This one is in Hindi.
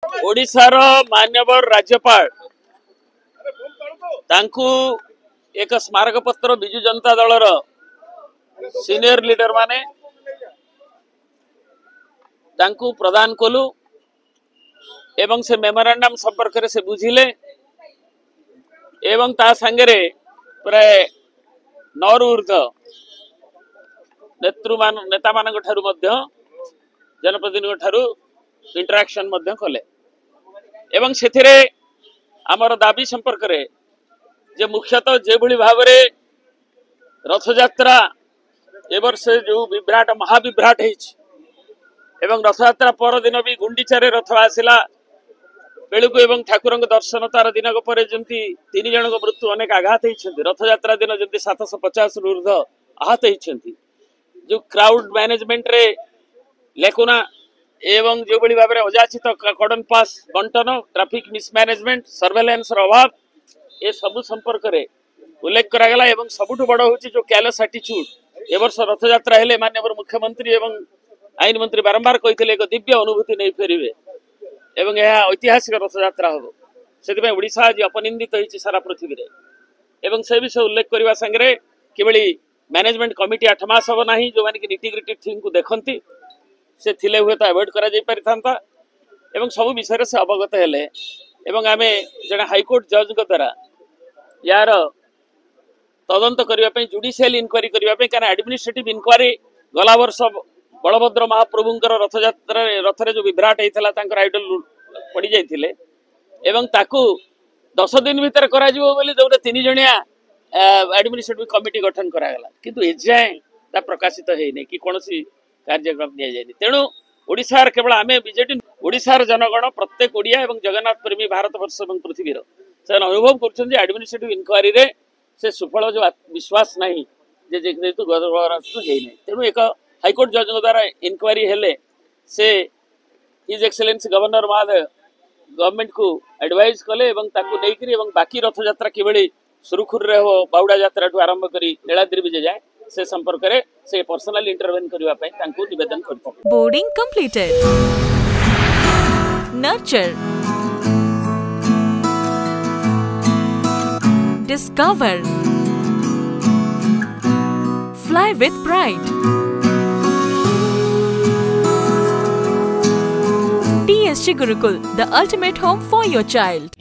ओडिशार मान्यवर राज्यपाल तांकु एक स्मारक पत्र बिजु जनता दलर सीनियर लीडर माने तांकु प्रदान कलु एवं से मेमोरांडम संपर्क से बुझिले एवं ता संगे प्राय 9 ऊर्ध नेता मान जनप्रतिनिधि इंटराक्शन कले एवं से आमर दाबी संपर्क रे जे मुख्यतः जे भली भाव रे रथ यात्रा ए वर्ष जो विभ्राट महाविभ्राट एवं रथ यात्रा पर दिन भी गुंडीचारे रथ आसला बेलू एवं ठाकुर दर्शन तार दिन पर जमी 3 जन मृत्यु अनेक आघात होती रथ यात्रा दिन जमी 750 ऊर्ध आहत होती जो क्राउड मैनेजमेंट रे लेकुना एवं जो बड़ी भाव में अजाचित कॉर्डन पास बंटन ट्रैफिक मिसमैनेजमेंट सर्वेलेंस अभाव ये सब संपर्क रे उल्लेख करागला एवं सबुठ बड़ होची जो कैलेस एटीट्यूड ए वर्ष रथ यात्रा हेले माननीय मुख्यमंत्री एवं आईन मंत्री बारंबार कही एक दिव्य अनुभूति नहीं फेरिवे एवं यह ऐतिहासिक रथ यात्रा हम से ओडिशा आज अपनिंदित होती सारा पृथ्वी रे एवं से विषय उल्लेख करने संगे किभली मैनेजमेंट कमिटी 8 मास हम ना जो मैंने कि निटिग्रिटी थिंग को देखती से थिले हुए तो अवॉइड करा जाई परिथांता एवं सब विषय से अवगत हेले एवं आमे जने हाईकोर्ट जज को द्वारा यार तदंत करबा पई जुडिशियल इनक्वारी करबा पई कारण एडमिनिस्ट्रेटिव इनक्वारी गला वर्ष बलभद्र महाप्रभुंकर रथ यात्रा रथरे जो विभ्राट होता तांकर आइडल पड़ी जाइथिले एवं ताकू 10 दिन भीतर करा जिवो बोली जो 3 जणिया एडमिनिस्ट्रेटिव कमिटी गठन करागला किंतु एजाए ता प्रकाशित है नहीं कि कोनसी कार्यक्रम दिया जाए तेणु ओडिशार केवल आम बीजेपी ओडिशार जनगण प्रत्येक ओडिया एवं जगन्नाथ प्रेमी भारत वर्ष और पृथ्वीर से अनुभव कर एडमिनिस्ट्रेटिव इनक्वारी रे से सुफल जो विश्वास नहीं जेहेतु तेणु एक हाईकोर्ट जज द्वारा इनक्वारी हेले से हिज एक्सेलेंसी गवर्नर महोदय गवर्नमेंट को एडवाइज कले एवं बाकी रथ यात्रा किभली सुरुखुर हो बाउडा यात्रा ठू आरंभ करी नीलाद्री विजय जाए से संपर्क रे से पर्सनल इंटरवेन करबा पई तांको निवेदन करथि। Boarding completed nurture discover fly with pride TSG Gurukul, the ultimate home for your child.